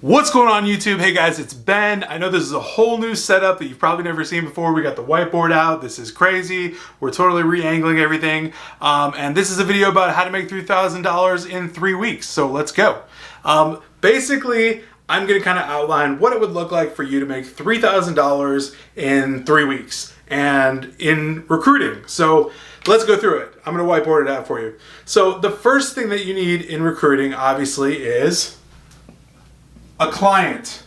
What's going on YouTube? Hey guys, it's Ben. I know this is a whole new setup that you've probably never seen before. We got the whiteboard out. This is crazy. We're totally re-angling everything. And this is a video about how to make $3,000 in 3 weeks. So let's go. Basically, I'm gonna kind of outline what it would look like for you to make $3,000 in 3 weeks and in recruiting. So let's go through it. I'm gonna whiteboard it out for you. So the first thing that you need in recruiting, obviously, is a client.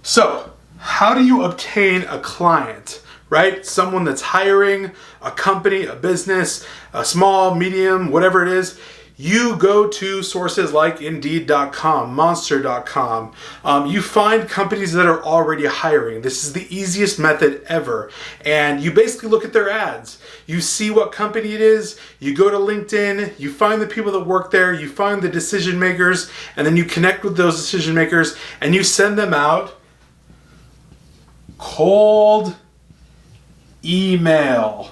So, how do you obtain a client, right? Someone that's hiring, a company, a business, a small, medium, whatever it is. You go to sources like Indeed.com, Monster.com. You find companies that are already hiring. This is the easiest method ever. And you basically look at their ads. You see what company it is. You go to LinkedIn. You find the people that work there. You find the decision makers. And then you connect with those decision makers. And you send them out cold email.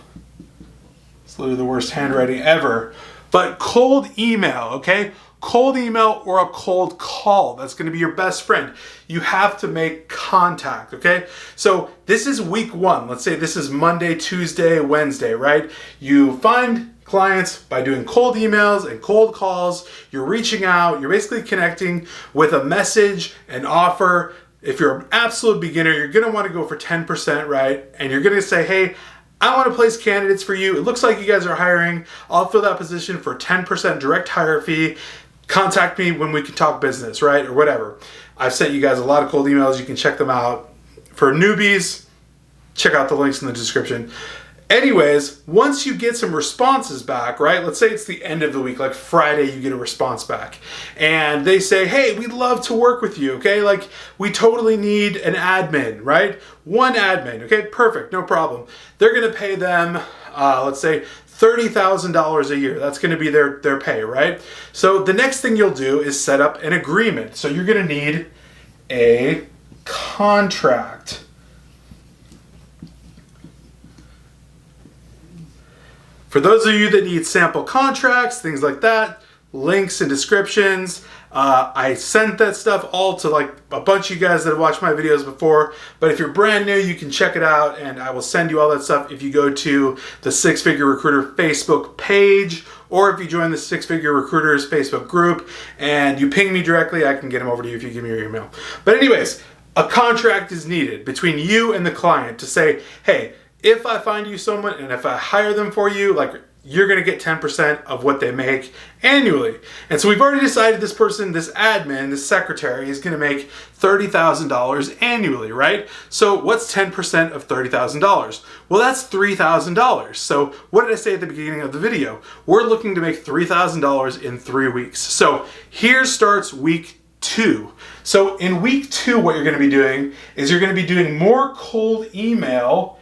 It's literally the worst handwriting ever. But cold email, okay? Cold email or a cold call. That's gonna be your best friend. You have to make contact, okay? So this is week 1. Let's say this is Monday, Tuesday, Wednesday, right? You find clients by doing cold emails and cold calls. You're reaching out. You're basically connecting with a message, an offer. If you're an absolute beginner, you're gonna wanna go for 10%, right? And you're gonna say, hey, I want to place candidates for you. It looks like you guys are hiring. I'll fill that position for 10% direct hire fee. Contact me when we can talk business, right? Or whatever. I've sent you guys a lot of cold emails. You can check them out. For newbies, check out the links in the description. Anyways, once you get some responses back, right? Let's say it's the end of the week, like Friday, you get a response back. And they say, hey, we'd love to work with you, okay? Like, we totally need an admin, right? One admin, okay? Perfect, no problem. They're gonna pay them, let's say, $30,000 a year. That's gonna be their pay, right? So the next thing you'll do is set up an agreement. So you're gonna need a contract. For those of you that need sample contracts, things like that, links and descriptions, I sent that stuff all to like a bunch of you guys that have watched my videos before. But if you're brand new, you can check it out and I will send you all that stuff if you go to the Six Figure Recruiter Facebook page, or if you join the Six Figure Recruiters Facebook group and you ping me directly, I can get them over to you if you give me your email. But anyways, a contract is needed between you and the client to say, hey, if I find you someone and if I hire them for you, like, you're gonna get 10% of what they make annually. And so we've already decided this person, this admin, this secretary is gonna make $30,000 annually, right? So what's 10% of $30,000? Well, that's $3,000. So what did I say at the beginning of the video? We're looking to make $3,000 in 3 weeks. So here starts week 2. So in week 2, what you're gonna be doing is you're gonna be doing more cold email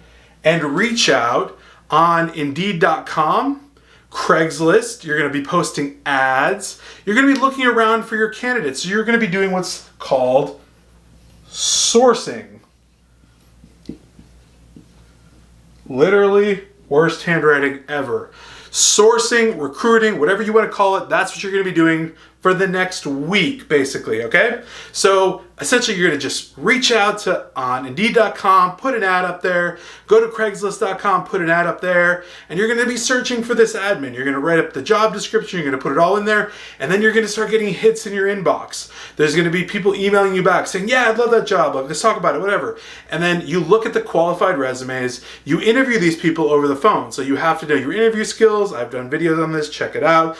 and reach out on Indeed.com, Craigslist. You're going to be posting ads. You're going to be looking around for your candidates. So you're going to be doing what's called sourcing. Literally, worst handwriting ever. Sourcing, recruiting, whatever you want to call it, that's what you're going to be doing for the next week, basically, okay? So essentially, you're going to just reach out to on Indeed.com, put an ad up there, go to Craigslist.com, put an ad up there, and you're going to be searching for this admin. You're going to write up the job description, you're going to put it all in there, and then you're going to start getting hits in your inbox. There's going to be people emailing you back saying, yeah, I'd love that job, like, let's talk about it, whatever. And then you look at the qualified resumes, you interview these people over the phone. So you have to know your interview skills. I've done videos on this, check it out.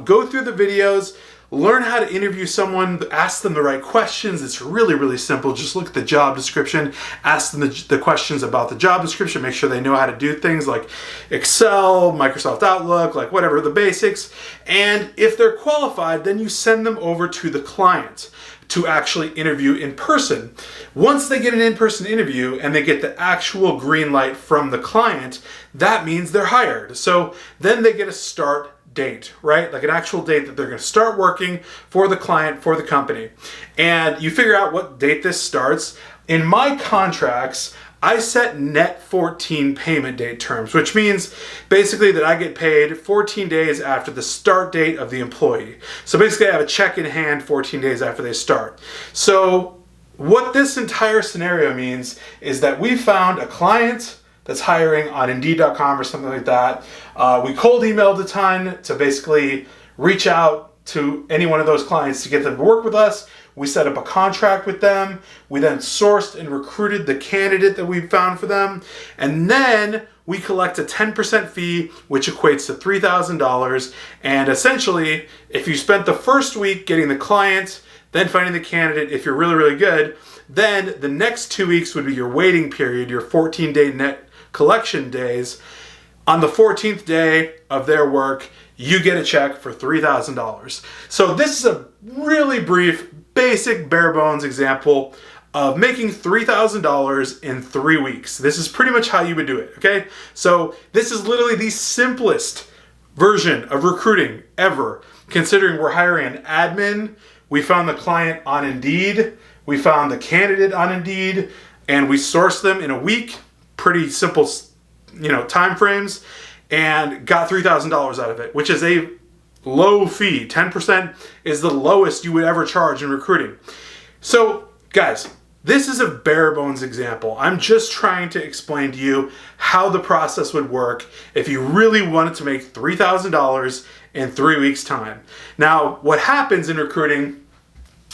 Go through the videos. Learn how to interview someone, ask them the right questions. It's really, really simple. Just look at the job description, ask them the questions about the job description, make sure they know how to do things like Excel, Microsoft Outlook, like whatever, the basics. And if they're qualified, then you send them over to the client to actually interview in person. Once they get an in-person interview and they get the actual green light from the client, that means they're hired. So then they get a start date, right? Like an actual date that they're going to start working for the client, for the company. And you figure out what date this starts. In my contracts, I set net 14 payment date terms, which means basically that I get paid 14 days after the start date of the employee. So basically I have a check in hand 14 days after they start. So what this entire scenario means is that we found a client that's hiring on Indeed.com or something like that. We cold emailed a ton to basically reach out to any one of those clients to get them to work with us. We set up a contract with them. We then sourced and recruited the candidate that we found for them. And then we collect a 10% fee, which equates to $3,000. And essentially, if you spent the first week getting the client, then finding the candidate, if you're really, really good, then the next 2 weeks would be your waiting period, your 14-day net collection days. On the 14th day of their work, you get a check for $3,000. So this is a really brief, basic, bare bones example of making $3,000 in 3 weeks. This is pretty much how you would do it, okay? So this is literally the simplest version of recruiting ever, considering we're hiring an admin. We found the client on Indeed. We found the candidate on Indeed, and we sourced them in a week. Pretty simple, time frames, and got $3,000 out of it, which is a low fee. 10% is the lowest you would ever charge in recruiting. So, guys, this is a bare bones example. I'm just trying to explain to you how the process would work if you really wanted to make $3,000 in 3 weeks' time. Now, what happens in recruiting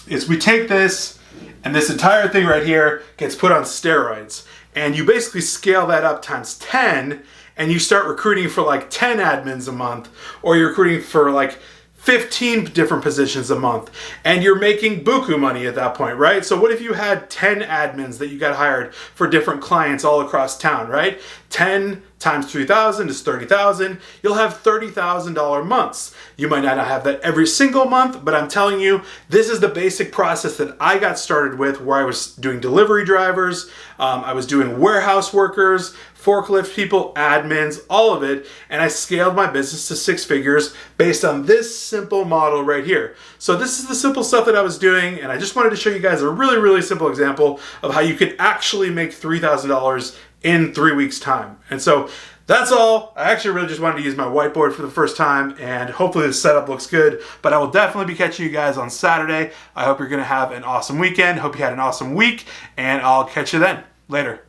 is we take this, and this entire thing right here gets put on steroids. And you basically scale that up times 10, and you start recruiting for like 10 admins a month, or you're recruiting for like 15 different positions a month, and you're making buku money at that point, right? So what if you had 10 admins that you got hired for different clients all across town, right? 10 times 3,000 is 30,000. You'll have $30,000 months. You might not have that every single month, but I'm telling you, this is the basic process that I got started with, where I was doing delivery drivers, I was doing warehouse workers, forklift people, admins, all of it, and I scaled my business to 6 figures based on this simple model right here. So this is the simple stuff that I was doing, and I just wanted to show you guys a really, really simple example of how you could actually make $3,000 in 3 weeks' time. And so that's all. I actually really just wanted to use my whiteboard for the first time, and hopefully the setup looks good, but I will definitely be catching you guys on Saturday. I hope you're going to have an awesome weekend. Hope you had an awesome week, and I'll catch you then. Later.